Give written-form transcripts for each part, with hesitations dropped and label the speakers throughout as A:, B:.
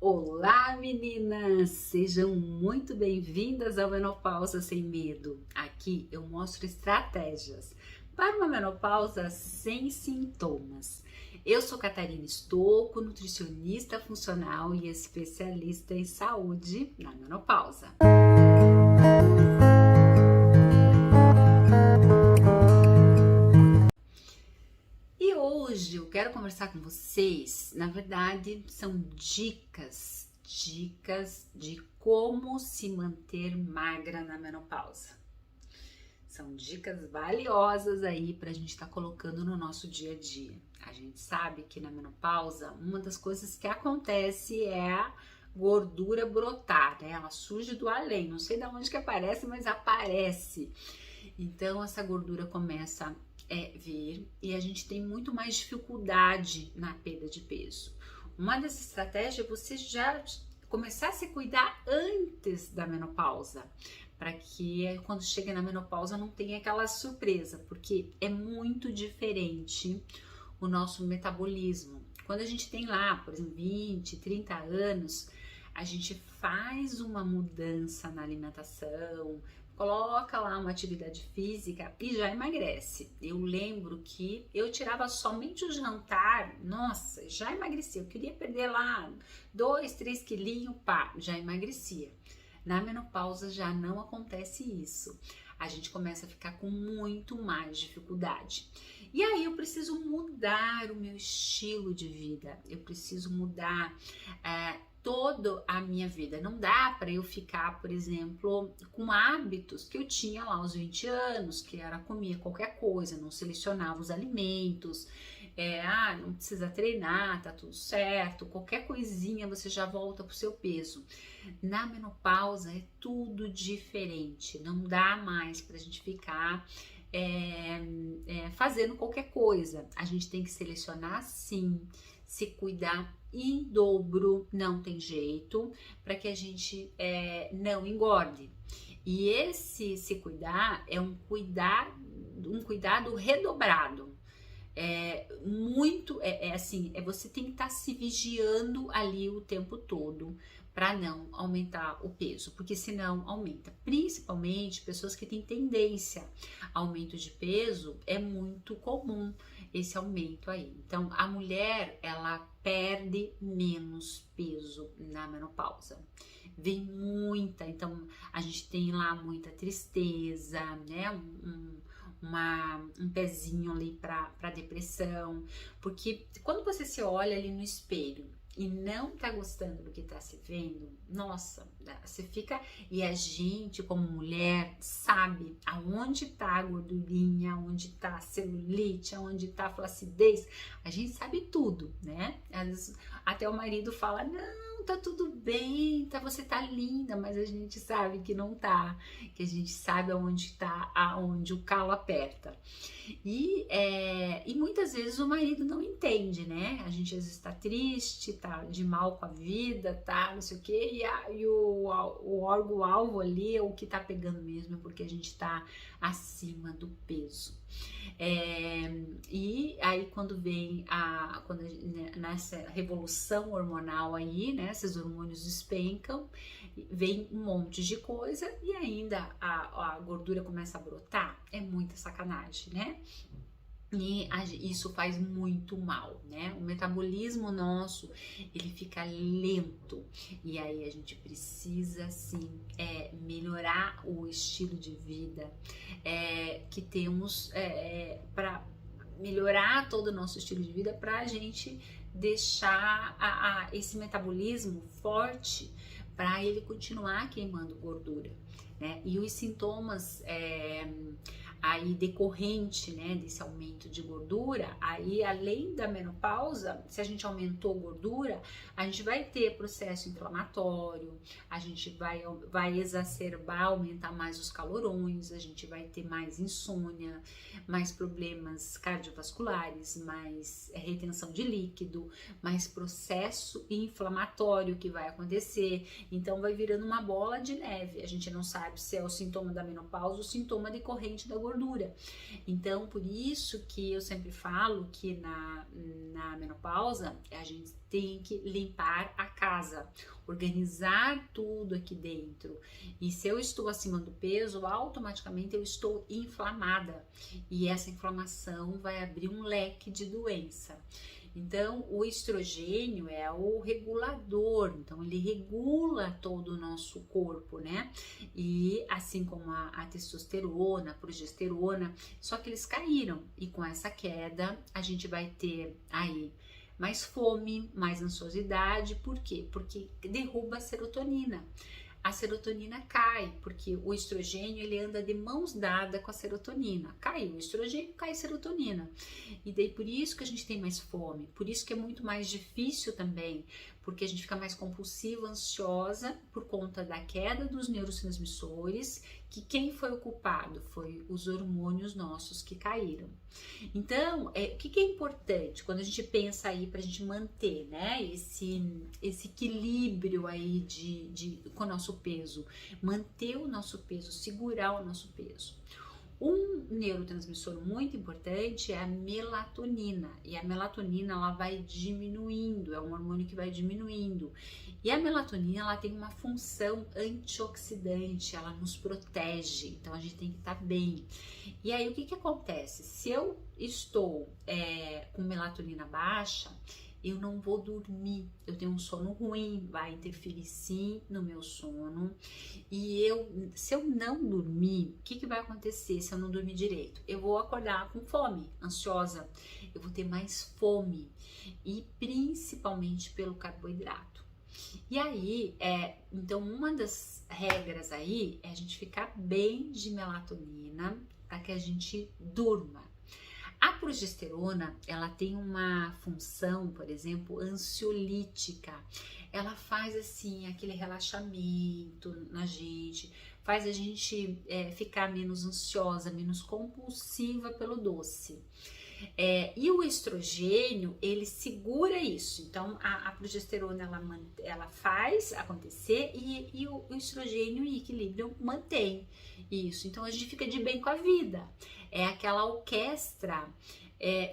A: Olá, meninas! Sejam muito bem-vindas ao Menopausa Sem Medo. Aqui eu mostro estratégias para uma menopausa sem sintomas. Eu sou Catarina Stocco, nutricionista funcional e especialista em saúde na menopausa. E hoje eu quero conversar com vocês, na verdade, são dicas de como se manter magra na menopausa. São dicas valiosas aí pra gente estar colocando no nosso dia a dia. A gente sabe que na menopausa, uma das coisas que acontece é a gordura brotar, né? Ela surge do além, não sei de onde que aparece, mas aparece. Então essa gordura começa a vir e a gente tem muito mais dificuldade na perda de peso. Uma dessas estratégias é você já começar a se cuidar antes da menopausa, para que quando chega na menopausa não tenha aquela surpresa, porque é muito diferente o nosso metabolismo. Quando a gente tem lá, por exemplo, 20, 30 anos, a gente faz uma mudança na alimentação, coloca lá uma atividade física e já emagrece. Eu lembro que eu tirava somente o jantar, nossa, já emagrecia. Eu queria perder lá 2, 3 quilinhos, pá, já emagrecia. Na menopausa já não acontece isso. A gente começa a ficar com muito mais dificuldade. E aí eu preciso mudar o meu estilo de vida. Eu preciso mudar toda a minha vida. Não dá para eu ficar, por exemplo, com hábitos que eu tinha lá aos 20 anos, que era comia qualquer coisa, não selecionava os alimentos, não precisa treinar, tá tudo certo, qualquer coisinha você já volta pro seu peso. Na menopausa é tudo diferente, não dá mais pra gente ficar fazendo qualquer coisa. A gente tem que selecionar sim, se cuidar em dobro, não tem jeito, para que a gente não engorde. E esse se cuidar é um cuidado redobrado. Você tem que estar se vigiando ali o tempo todo para não aumentar o peso, porque senão aumenta. Principalmente pessoas que têm tendência a aumento de peso, é muito comum esse aumento aí. Então a mulher, ela perde menos peso na menopausa. Vem muita, então a gente tem lá muita tristeza, né? Um pezinho ali para depressão, porque quando você se olha ali no espelho e não tá gostando do que tá se vendo, nossa, você fica, e a gente como mulher sabe aonde tá a gordurinha, aonde tá a celulite, aonde tá a flacidez, a gente sabe tudo, né? Às vezes, até o marido fala, não, tá tudo bem, você tá linda, mas a gente sabe que não tá, que a gente sabe aonde o calo aperta. E muitas vezes o marido não entende, né? A gente às vezes tá triste, tá de mal com a vida, tá não sei o quê, e o órgão-alvo ali, o que tá pegando mesmo é porque a gente tá acima do peso. E aí quando vem nessa revolução hormonal aí, né, esses hormônios despencam, vem um monte de coisa e ainda a gordura começa a brotar, é muita sacanagem, né? E isso faz muito mal, né? O metabolismo nosso, ele fica lento e aí a gente precisa, sim, melhorar o estilo de vida que temos para melhorar todo o nosso estilo de vida, para a gente deixar esse metabolismo forte para ele continuar queimando gordura, né? E os sintomas aí decorrente, né, desse aumento de gordura, aí além da menopausa, se a gente aumentou gordura, a gente vai ter processo inflamatório, a gente vai exacerbar, aumentar mais os calorões, a gente vai ter mais insônia, mais problemas cardiovasculares, mais retenção de líquido, mais processo inflamatório que vai acontecer, então vai virando uma bola de neve, a gente não sabe se é o sintoma da menopausa ou o sintoma decorrente da gordura. Então, por isso que eu sempre falo que na menopausa a gente tem que limpar a casa, organizar tudo aqui dentro. E se eu estou acima do peso, automaticamente eu estou inflamada e essa inflamação vai abrir um leque de doença. Então, o estrogênio é o regulador, então ele regula todo o nosso corpo, né? E assim como a testosterona, a progesterona, só que eles caíram e com essa queda a gente vai ter aí mais fome, mais ansiosidade. Por quê? Porque derruba a serotonina. A serotonina cai, porque o estrogênio ele anda de mãos dadas com a serotonina. Cai o estrogênio, cai a serotonina. E daí por isso que a gente tem mais fome, por isso que é muito mais difícil também, porque a gente fica mais compulsiva, ansiosa por conta da queda dos neurotransmissores, que quem foi o culpado? Foi os hormônios nossos que caíram. Então, o que é importante quando a gente pensa aí para a gente manter, né, esse equilíbrio aí com o nosso peso, manter o nosso peso, segurar o nosso peso. Um neurotransmissor muito importante é a melatonina, e a melatonina ela vai diminuindo, é um hormônio que vai diminuindo. E a melatonina ela tem uma função antioxidante, ela nos protege, então a gente tem que estar bem. E aí o que acontece? Se eu estou com melatonina baixa, eu não vou dormir, eu tenho um sono ruim, vai interferir sim no meu sono. E se eu não dormir, o que vai acontecer se eu não dormir direito? Eu vou acordar com fome, ansiosa, eu vou ter mais fome, e principalmente pelo carboidrato. E aí, então uma das regras aí é a gente ficar bem de melatonina para que a gente durma. A progesterona, ela tem uma função, por exemplo, ansiolítica. Ela faz assim, aquele relaxamento na gente, faz a gente ficar menos ansiosa, menos compulsiva pelo doce. E o estrogênio, ele segura isso. Então, a progesterona, ela faz acontecer e o estrogênio em equilíbrio mantém isso. Então, a gente fica de bem com a vida. É aquela orquestra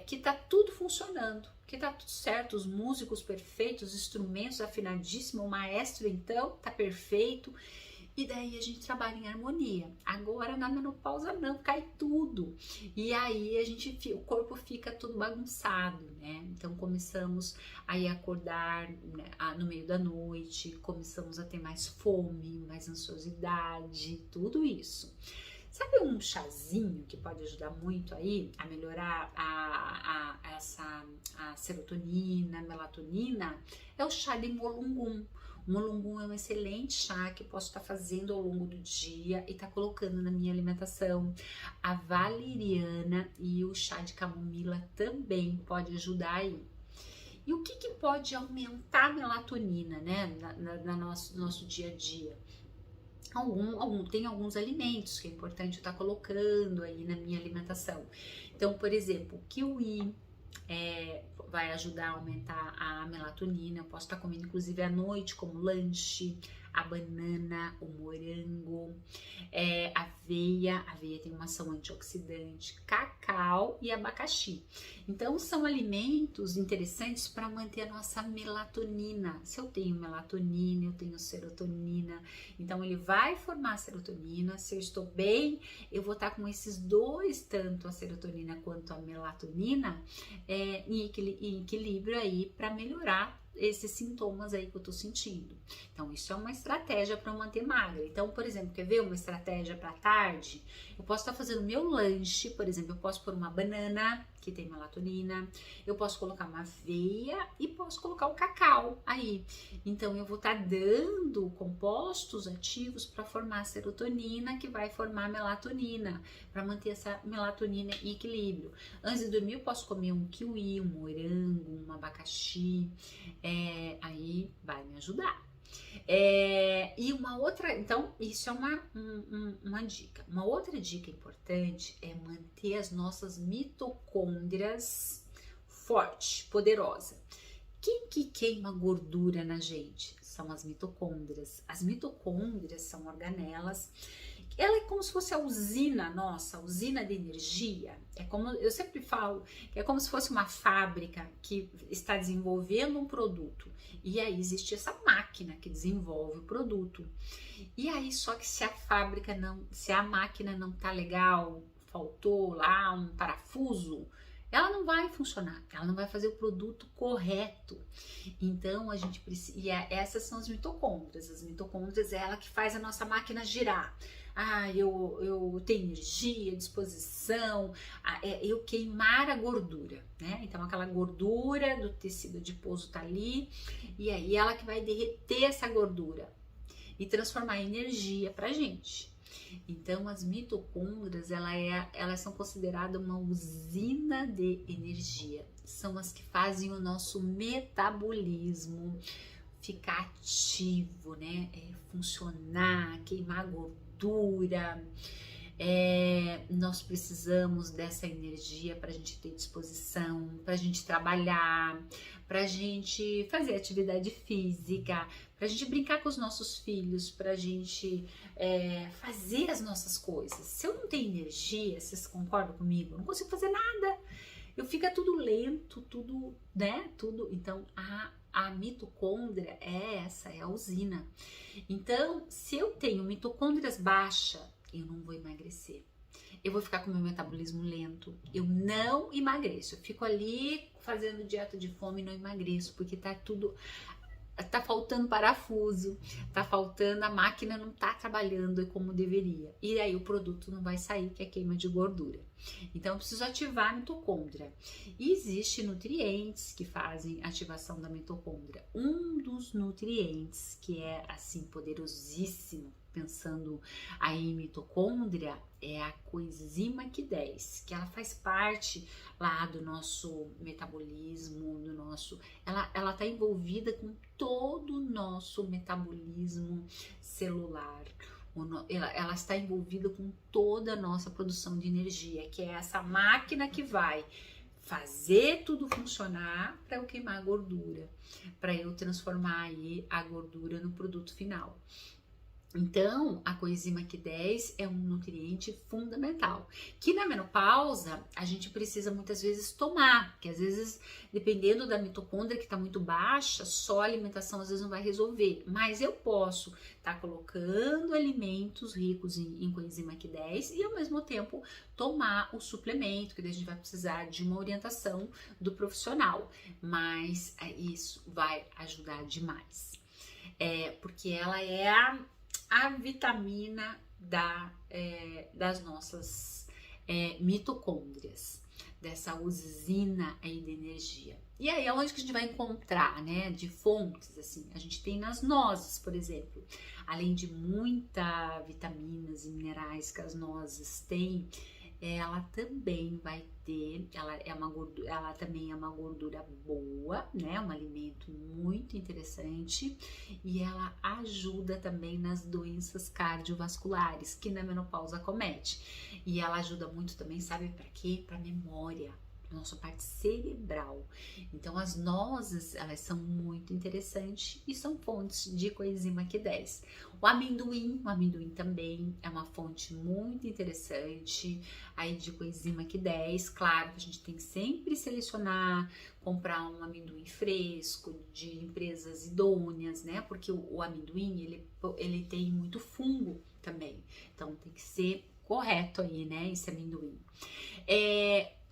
A: que tá tudo funcionando, que tá tudo certo, os músicos perfeitos, os instrumentos afinadíssimos, o maestro então tá perfeito, e daí a gente trabalha em harmonia. Agora na menopausa não, cai tudo, e aí o corpo fica tudo bagunçado, né? Então começamos aí a acordar, né, no meio da noite, começamos a ter mais fome, mais ansiosidade, tudo isso. Sabe um chazinho que pode ajudar muito aí a melhorar a serotonina, a melatonina? É o chá de molungum. O molungum é um excelente chá que eu posso estar fazendo ao longo do dia e estar colocando na minha alimentação. A valeriana e o chá de camomila também pode ajudar aí. E o que pode aumentar a melatonina, né, no nosso dia a dia? Tem alguns alimentos que é importante eu estar colocando aí na minha alimentação. Então, por exemplo, o kiwi vai ajudar a aumentar a melatonina. Eu posso estar comendo inclusive à noite como lanche, a banana, o morango, aveia tem uma ação antioxidante, cacau e abacaxi. Então são alimentos interessantes para manter a nossa melatonina. Se eu tenho melatonina, eu tenho serotonina, então ele vai formar serotonina. Se eu estou bem, eu vou estar com esses dois, tanto a serotonina quanto a melatonina, em equilíbrio aí para melhorar esses sintomas aí que eu tô sentindo. Então isso é uma estratégia para manter magra. Então, por exemplo, quer ver uma estratégia para tarde? Eu posso estar fazendo meu lanche, por exemplo, eu posso pôr uma banana que tem melatonina, eu posso colocar uma aveia e posso colocar o cacau aí. Então eu vou estar dando compostos ativos para formar serotonina, que vai formar melatonina, para manter essa melatonina em equilíbrio. Antes de dormir eu posso comer um kiwi, um morango, um abacaxi, aí vai me ajudar. E uma outra, então isso é uma dica. Uma outra dica importante é manter as nossas mitocôndrias forte, poderosa. Quem que queima gordura na gente? São as mitocôndrias. As mitocôndrias são organelas ela é como se fosse a usina nossa, a usina de energia. É como eu sempre falo, que é como se fosse uma fábrica que está desenvolvendo um produto. E aí existe essa máquina que desenvolve o produto. E aí, só que se a fábrica não, se a máquina não tá legal, faltou lá um parafuso, ela não vai funcionar, ela não vai fazer o produto correto. Então a gente precisa, essas são as mitocôndrias. As mitocôndrias é ela que faz a nossa máquina girar. Ah, eu tenho energia, disposição, eu queimar a gordura, né? Então aquela gordura do tecido adiposo tá ali, e aí ela que vai derreter essa gordura e transformar em energia pra gente. Então as mitocôndrias, elas são consideradas uma usina de energia. São as que fazem o nosso metabolismo ficar ativo, né? Funcionar, queimar gordura. Nós precisamos dessa energia para a gente ter disposição, para a gente trabalhar, para a gente fazer atividade física, para a gente brincar com os nossos filhos, para a gente fazer as nossas coisas. Se eu não tenho energia, vocês concordam comigo? Eu não consigo fazer nada. Eu fica tudo lento, tudo, né? Tudo. Então a mitocôndria é essa, é a usina. Então, se eu tenho mitocôndrias baixas, eu não vou emagrecer. Eu vou ficar com meu metabolismo lento. Eu não emagreço. Eu fico ali fazendo dieta de fome e não emagreço, porque tá faltando parafuso, tá faltando, a máquina não tá trabalhando como deveria. E aí o produto não vai sair, que é queima de gordura. Então eu preciso ativar a mitocôndria. E existem nutrientes que fazem ativação da mitocôndria. Um dos nutrientes que é assim poderosíssimo, pensando aí em mitocôndria, é a coenzima Q10, que ela faz parte lá do nosso metabolismo, ela tá envolvida com todo o nosso metabolismo celular. Ela está envolvida com toda a nossa produção de energia, que é essa máquina que vai fazer tudo funcionar para eu queimar a gordura, para eu transformar aí a gordura no produto final. Então, a coenzima Q10 é um nutriente fundamental, que na menopausa a gente precisa muitas vezes tomar, que às vezes, dependendo da mitocôndria que está muito baixa, só a alimentação às vezes não vai resolver, mas eu posso estar colocando alimentos ricos em coenzima Q10 e ao mesmo tempo tomar o suplemento, que daí a gente vai precisar de uma orientação do profissional, mas isso vai ajudar demais, porque ela é a vitamina das nossas mitocôndrias, dessa usina aí de energia. E aí, aonde que a gente vai encontrar, né, de fontes, assim? A gente tem nas nozes, por exemplo. Além de muitas vitaminas e minerais que as nozes têm, ela também vai ter, ela também é uma gordura boa, né? Um alimento muito interessante, e ela ajuda também nas doenças cardiovasculares que na menopausa comete. E ela ajuda muito também, sabe para quê? Para memória, nossa parte cerebral. Então as nozes, elas são muito interessantes e são fontes de coenzima Q10. O amendoim também é uma fonte muito interessante aí de coenzima Q10. Claro que a gente tem que sempre selecionar, comprar um amendoim fresco de empresas idôneas, né? Porque o amendoim, ele tem muito fungo também. Então tem que ser correto aí, né? Esse amendoim.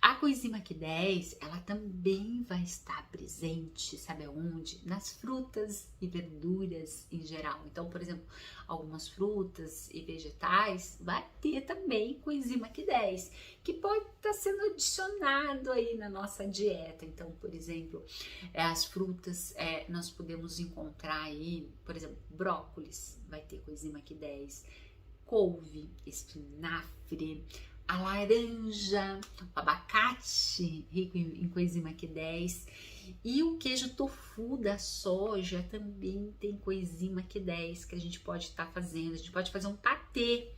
A: A coenzima Q10, ela também vai estar presente, sabe aonde? Nas frutas e verduras em geral. Então, por exemplo, algumas frutas e vegetais vai ter também coenzima Q10, que pode estar sendo adicionado aí na nossa dieta. Então, por exemplo, as frutas, nós podemos encontrar aí, por exemplo, brócolis vai ter coenzima Q10, couve, espinafre, a laranja, o abacate rico em coenzima Q10 e o queijo tofu da soja também tem coenzima Q10 que a gente pode estar fazendo. A gente pode fazer um patê,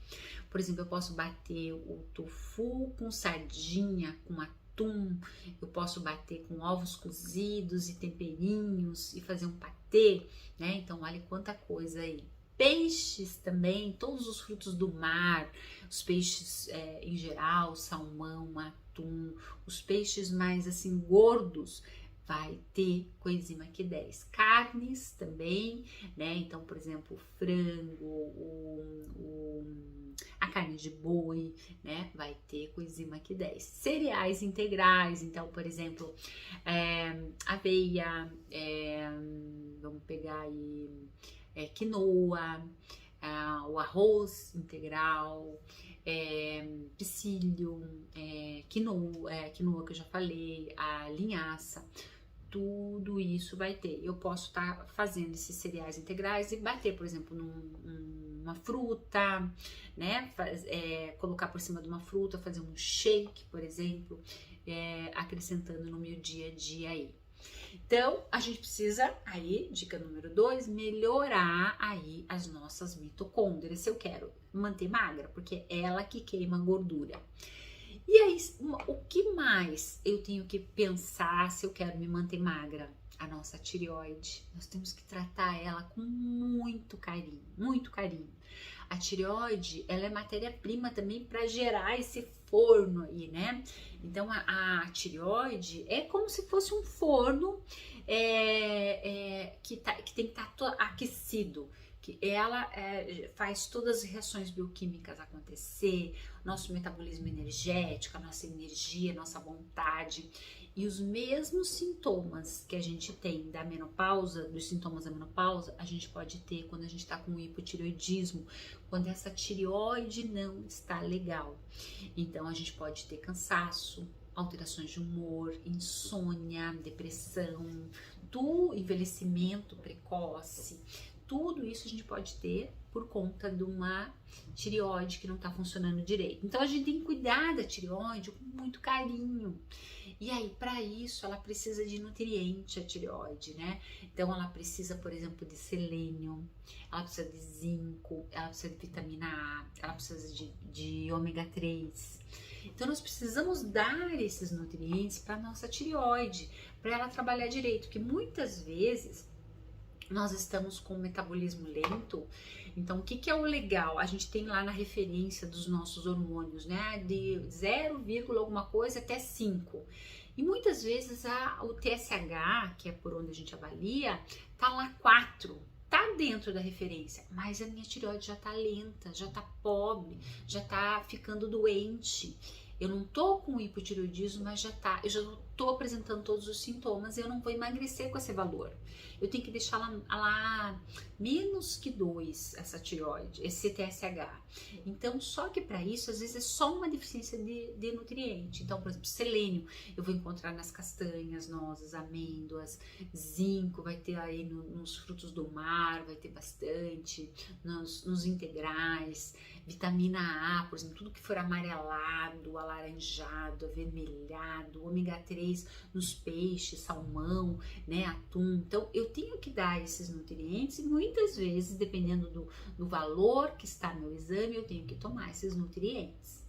A: por exemplo, eu posso bater o tofu com sardinha, com atum, eu posso bater com ovos cozidos e temperinhos e fazer um patê, né? Então olha quanta coisa aí. peixes também, todos os frutos do mar, os peixes em geral, salmão, atum, os peixes mais assim gordos, vai ter coenzima Q10. Carnes também, né? Então, por exemplo, o frango, a carne de boi, né? Vai ter coenzima Q10. Cereais integrais, então, por exemplo, aveia, vamos pegar aí quinoa, o arroz integral, psyllium, quinoa que eu já falei, a linhaça. Tudo isso vai ter. Eu posso estar fazendo esses cereais integrais e bater, por exemplo, numa fruta, né? Colocar por cima de uma fruta, fazer um shake, por exemplo, acrescentando no meu dia a dia aí. Então, a gente precisa aí, dica número 2, melhorar aí as nossas mitocôndrias. Se eu quero manter magra, porque é ela que queima gordura. E aí, o que mais eu tenho que pensar se eu quero me manter magra? A nossa tireoide. Nós temos que tratar ela com muito carinho, muito carinho. A tireoide, ela é matéria-prima também para gerar esse forno aí, né? Então, a tireoide é como se fosse um forno que tem que estar aquecido, que ela faz todas as reações bioquímicas acontecer, nosso metabolismo energético, a nossa energia, a nossa vontade. E os mesmos sintomas que a gente tem da menopausa, dos sintomas da menopausa, a gente pode ter quando a gente está com hipotireoidismo, quando essa tireoide não está legal. Então a gente pode ter cansaço, alterações de humor, insônia, depressão, do envelhecimento precoce. Tudo isso a gente pode ter por conta de uma tireoide que não está funcionando direito. Então a gente tem que cuidar da tireoide com muito carinho. E aí, para isso, ela precisa de nutriente, a tireoide, né? Então, ela precisa, por exemplo, de selênio, ela precisa de zinco, ela precisa de vitamina A, ela precisa de ômega 3. Então, nós precisamos dar esses nutrientes para nossa tireoide, para ela trabalhar direito, porque muitas vezes nós estamos com um metabolismo lento. Então, o que é o legal? A gente tem lá na referência dos nossos hormônios, né? De 0, alguma coisa até 5. E muitas vezes o TSH, que é por onde a gente avalia, tá lá 4. Tá dentro da referência, mas a minha tireoide já tá lenta, já tá pobre, já tá ficando doente. Eu não tô com hipotireoidismo, mas eu já tô apresentando todos os sintomas e eu não vou emagrecer com esse valor. Eu tenho que deixar lá menos que 2, essa tireoide, esse TSH. Então, só que para isso, às vezes é só uma deficiência de nutriente. Então, por exemplo, selênio, eu vou encontrar nas castanhas, nozes, amêndoas, zinco, vai ter aí nos frutos do mar, vai ter bastante, nos integrais, vitamina A, por exemplo, tudo que for amarelado, alaranjado, avermelhado, ômega 3 nos peixes, salmão, né, atum. Então, eu tenho que dar esses nutrientes e muitas vezes, dependendo do valor que está no exame, eu tenho que tomar esses nutrientes.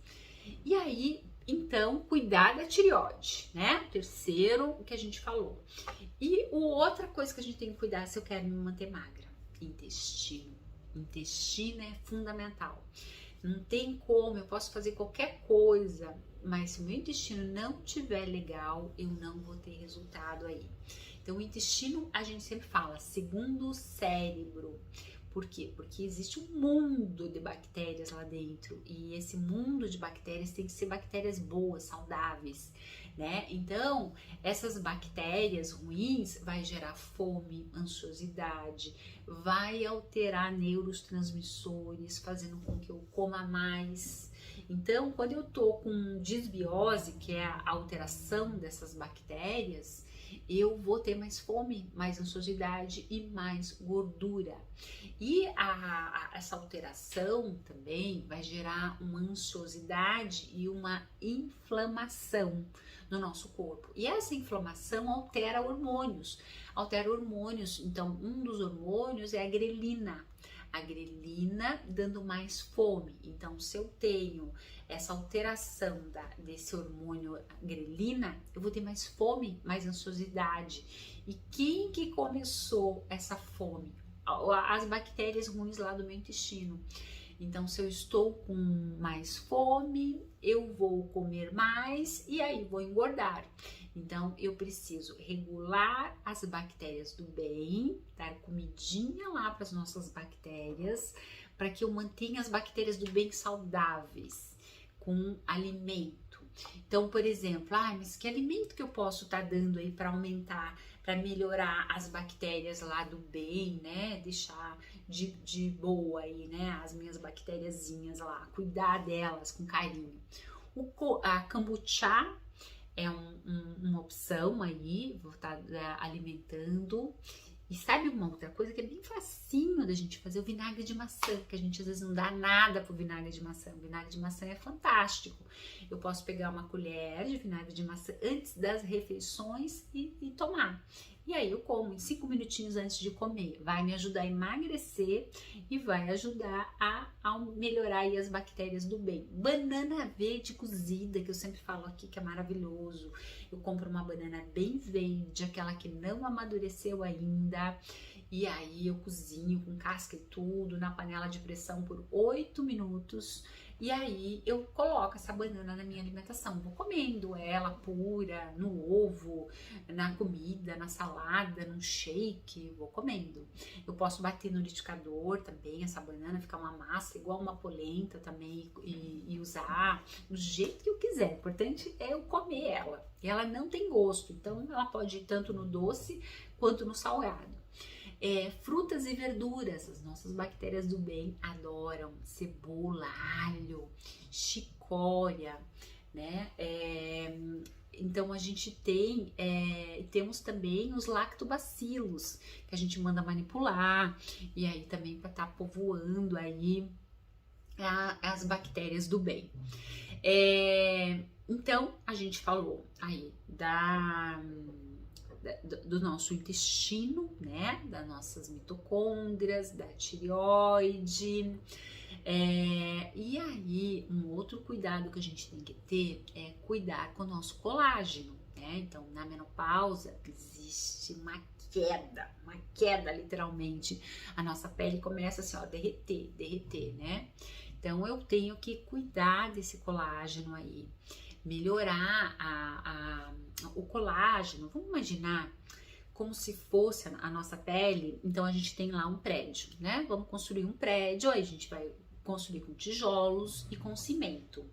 A: E aí, então, cuidar da tireoide, né? Terceiro, o que a gente falou. E outra coisa que a gente tem que cuidar se eu quero me manter magra, intestino. Intestino é fundamental. Não tem como, eu posso fazer qualquer coisa, mas se o meu intestino não estiver legal, eu não vou ter resultado aí. Então, o intestino, a gente sempre fala, segundo o cérebro. Por quê? Porque existe um mundo de bactérias lá dentro e esse mundo de bactérias tem que ser bactérias boas, saudáveis, né? Então, essas bactérias ruins vai gerar fome, ansiosidade, vai alterar neurotransmissores, fazendo com que eu coma mais. Então, quando eu tô com disbiose, que é a alteração dessas bactérias, eu vou ter mais fome, mais ansiosidade e mais gordura. E essa alteração também vai gerar uma ansiosidade e uma inflamação no nosso corpo. E essa inflamação altera hormônios. Então, um dos hormônios é a grelina. A grelina dando mais fome. Então, se eu tenho essa alteração desse hormônio grelina, eu vou ter mais fome, mais ansiosidade. E quem que começou essa fome? as bactérias ruins lá do meu intestino. Então, se eu estou com mais fome, eu vou comer mais e aí vou engordar. Então, eu preciso regular as bactérias do bem, dar comidinha lá para as nossas bactérias, para que eu mantenha as bactérias do bem saudáveis, com alimento. Então, por exemplo, mas que alimento que eu posso estar dando aí para aumentar, para melhorar as bactérias lá do bem, né? Deixar de boa aí, né? As minhas bactériazinhas lá, cuidar delas com carinho. A kombucha é uma opção aí, vou estar alimentando. E sabe uma outra coisa que é bem facinho da gente fazer? O vinagre de maçã, que a gente às vezes não dá nada pro vinagre de maçã. O vinagre de maçã é fantástico. Eu posso pegar uma colher de vinagre de maçã antes das refeições e tomar. E aí eu como em 5 minutinhos antes de comer. Vai me ajudar a emagrecer e vai ajudar a melhorar aí as bactérias do bem. Banana verde cozida, que eu sempre falo aqui que é maravilhoso. Eu compro uma banana bem verde, aquela que não amadureceu ainda. E aí eu cozinho com casca e tudo na panela de pressão por 8 minutos. E aí eu coloco essa banana na minha alimentação. Vou comendo ela pura, no ovo, na comida, na salada, num shake, vou comendo. Eu posso bater no liquidificador também, essa banana, ficar uma massa igual uma polenta também e usar do jeito que eu quiser. O importante é eu comer ela. E ela não tem gosto, então ela pode ir tanto no doce quanto no salgado. Frutas e verduras, as nossas bactérias do bem adoram cebola, alho, chicória, né? Então a gente temos também os lactobacilos que a gente manda manipular e aí também para estar povoando aí as bactérias do bem. Então a gente falou aí do nosso intestino, né, das nossas mitocôndrias, da tireoide, e aí um outro cuidado que a gente tem que ter é cuidar com o nosso colágeno, né? Então na menopausa existe uma queda literalmente, a nossa pele começa assim, ó, derreter, né? Então eu tenho que cuidar desse colágeno aí, melhorar o colágeno. Vamos imaginar como se fosse a nossa pele. Então a gente tem lá um prédio, né? Vamos construir um prédio, aí a gente vai construir com tijolos e com cimento.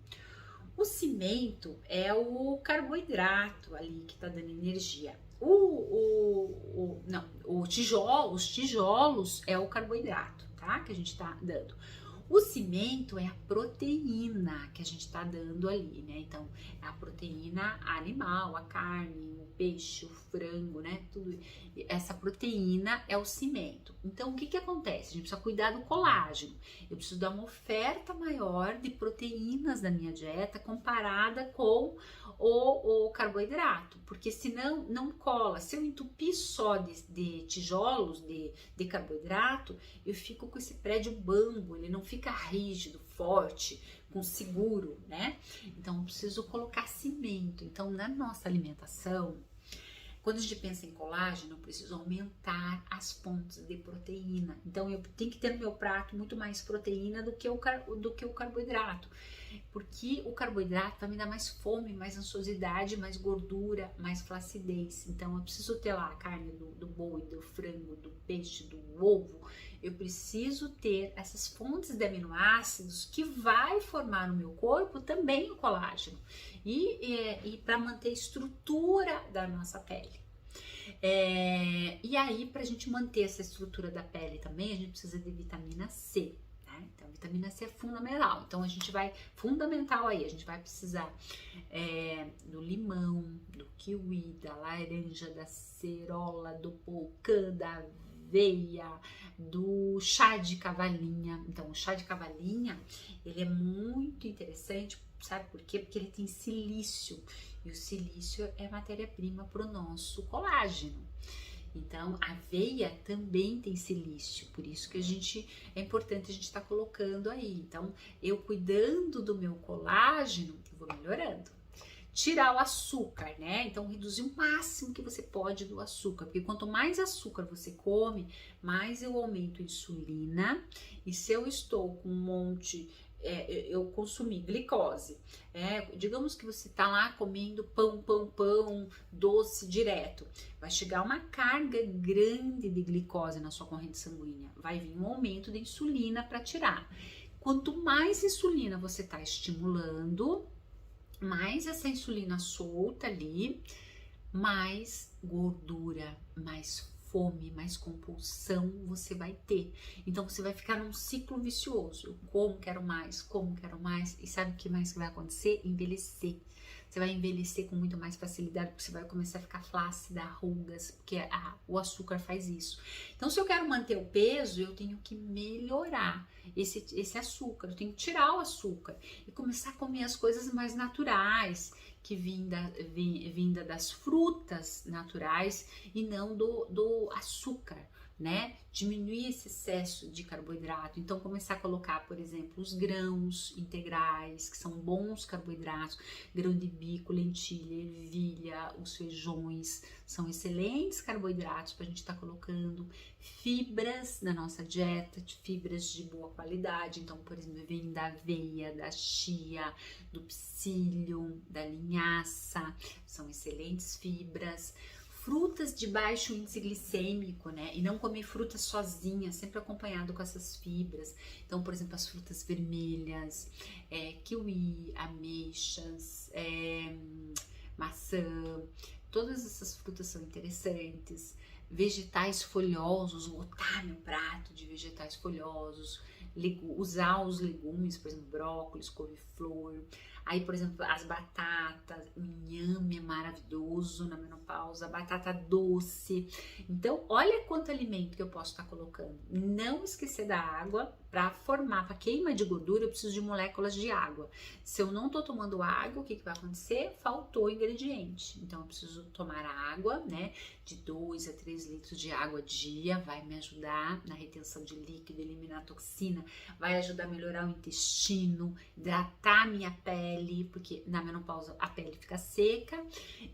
A: O cimento é o carboidrato ali que tá dando energia. Os tijolos é o carboidrato, tá? Que a gente tá dando. O cimento é a proteína que a gente está dando ali, né? Então, é a proteína animal, a carne, o peixe, o frango, né? Tudo. Essa proteína é o cimento. Então, o que acontece? A gente precisa cuidar do colágeno. Eu preciso dar uma oferta maior de proteínas na minha dieta comparada com o carboidrato, porque senão não cola. Se eu entupir só de tijolos, de carboidrato, eu fico com esse prédio bambo, ele não fica rígido, forte, com seguro, né? Então eu preciso colocar cimento. Então na nossa alimentação, quando a gente pensa em colágeno, eu preciso aumentar as fontes de proteína. Então eu tenho que ter no meu prato muito mais proteína do que o carboidrato. Porque o carboidrato vai me dar mais fome, mais ansiosidade, mais gordura, mais flacidez. Então eu preciso ter lá a carne do boi, do frango, do peixe, do ovo. Eu preciso ter essas fontes de aminoácidos que vai formar no meu corpo também o colágeno. E para manter a estrutura da nossa pele. E aí, para a gente manter essa estrutura da pele também, a gente precisa de vitamina C. Então, a vitamina C é fundamental. Então, a gente vai precisar do limão, do kiwi, da laranja, da cerola, do pulcã, da aveia, do chá de cavalinha. Então, o chá de cavalinha, ele é muito interessante, sabe por quê? Porque ele tem silício. E o silício é matéria-prima para o nosso colágeno. Então, a aveia também tem silício, por isso que é importante a gente estar colocando aí. Então, eu cuidando do meu colágeno, eu vou melhorando. tirar o açúcar, né? Então, reduzir o máximo que você pode do açúcar, porque quanto mais açúcar você come, mais eu aumento a insulina, e se eu estou com um monte, eu consumi glicose, digamos que você tá lá comendo pão, doce direto, vai chegar uma carga grande de glicose na sua corrente sanguínea, vai vir um aumento de insulina para tirar. Quanto mais insulina você está estimulando, mais essa insulina solta ali, mais gordura, mais fome, mais compulsão você vai ter. Então você vai ficar num ciclo vicioso. Como quero mais, e sabe o que mais vai acontecer? Envelhecer. Você vai envelhecer com muito mais facilidade, porque você vai começar a ficar flácida, rugas, porque o açúcar faz isso. Então, se eu quero manter o peso, eu tenho que melhorar esse açúcar, eu tenho que tirar o açúcar e começar a comer as coisas mais naturais, que vinda das frutas naturais e não do açúcar, né? Diminuir esse excesso de carboidrato, então começar a colocar, por exemplo, os grãos integrais, que são bons carboidratos, grão de bico, lentilha, ervilha, os feijões, são excelentes carboidratos para a gente estar colocando, fibras na nossa dieta, fibras de boa qualidade, então, por exemplo, vem da aveia, da chia, do psyllium, da linhaça, são excelentes fibras. Frutas de baixo índice glicêmico, né? E não comer frutas sozinha, sempre acompanhado com essas fibras. Então, por exemplo, as frutas vermelhas, kiwi, ameixas, maçã, todas essas frutas são interessantes. Vegetais folhosos, lotar meu prato de vegetais folhosos, usar os legumes, por exemplo, brócolis, couve-flor. Aí, por exemplo, as batatas, o inhame é maravilhoso na menopausa, a batata doce. Então, olha quanto alimento que eu posso estar colocando. Não esquecer da água para queima de gordura, eu preciso de moléculas de água. Se eu não estou tomando água, o que vai acontecer? Faltou ingrediente. Então, eu preciso tomar água, né? De 2 a 3 litros de água a dia, vai me ajudar na retenção de líquido, eliminar toxina, vai ajudar a melhorar o intestino, hidratar a minha pele, porque na menopausa a pele fica seca,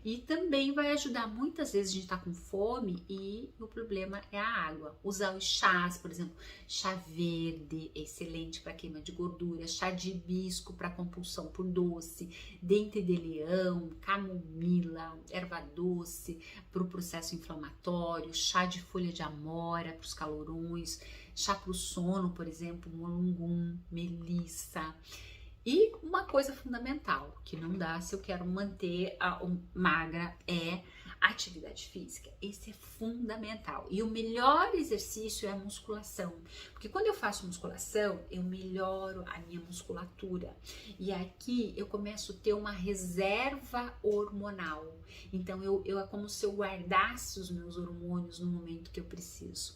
A: e também vai ajudar, muitas vezes a gente tá com fome e o problema é a água. Usar os chás, por exemplo, chá verde, excelente para queima de gordura, chá de hibisco para compulsão por doce, dente de leão, camomila, erva doce para o processo inflamatório, chá de folha de amora para os calorões, chá para o sono, por exemplo, mulungum, melissa. E uma coisa fundamental, que não dá se eu quero manter magra, é atividade física. Esse é fundamental. E o melhor exercício é a musculação. Porque quando eu faço musculação, eu melhoro a minha musculatura. E aqui eu começo a ter uma reserva hormonal. Então é como se eu guardasse os meus hormônios no momento que eu preciso.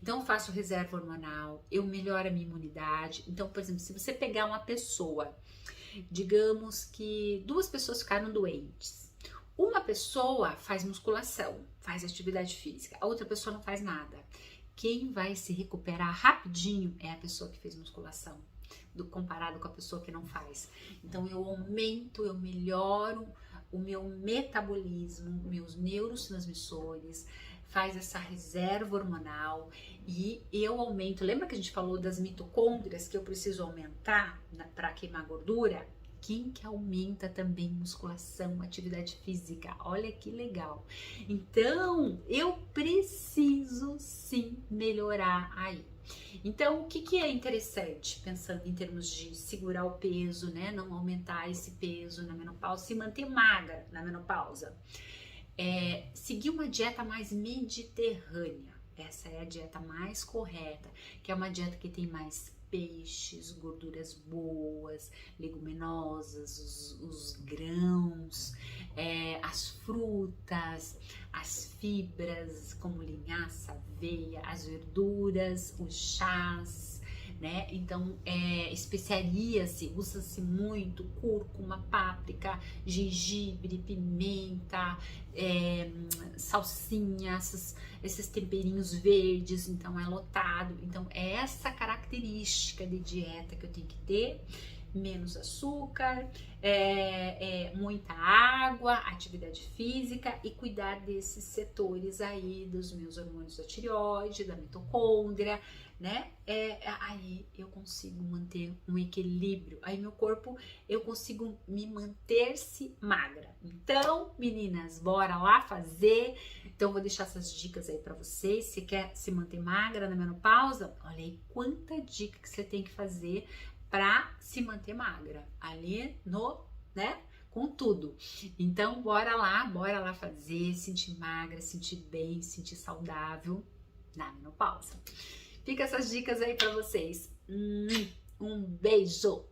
A: Então eu faço reserva hormonal, eu melhoro a minha imunidade. Então, por exemplo, se você pegar uma pessoa, digamos que 2 pessoas ficaram doentes. Uma pessoa faz musculação, faz atividade física, a outra pessoa não faz nada. Quem vai se recuperar rapidinho é a pessoa que fez musculação, comparado com a pessoa que não faz. Então eu melhoro o meu metabolismo, meus neurotransmissores, faz essa reserva hormonal e eu aumento. Lembra que a gente falou das mitocôndrias que eu preciso aumentar para queimar gordura? Quem que aumenta também musculação, atividade física? Olha que legal. Então, eu preciso sim melhorar aí. Então, o que é interessante, pensando em termos de segurar o peso, né? Não aumentar esse peso na menopausa, se manter magra na menopausa. Seguir uma dieta mais mediterrânea. Essa é a dieta mais correta, que é uma dieta que tem mais peixes, gorduras boas, leguminosas, os grãos, as frutas, as fibras como linhaça, aveia, as verduras, os chás, né? Então, especiarias, usa-se muito cúrcuma, páprica, gengibre, pimenta, salsinha, esses temperinhos verdes, então é lotado. Então, é essa característica de dieta que eu tenho que ter menos açúcar, muita água, atividade física e cuidar desses setores aí dos meus hormônios da tireoide, da mitocôndria, né? Aí eu consigo manter um equilíbrio, aí meu corpo, eu consigo me manter-se magra. Então, meninas, bora lá fazer. Então, vou deixar essas dicas aí pra vocês. Se quer se manter magra na menopausa, olha aí quanta dica que você tem que fazer pra se manter magra ali né? Com tudo. Então, bora lá fazer, sentir magra, sentir bem, sentir saudável na menopausa. Fica essas dicas aí pra vocês. Um beijo!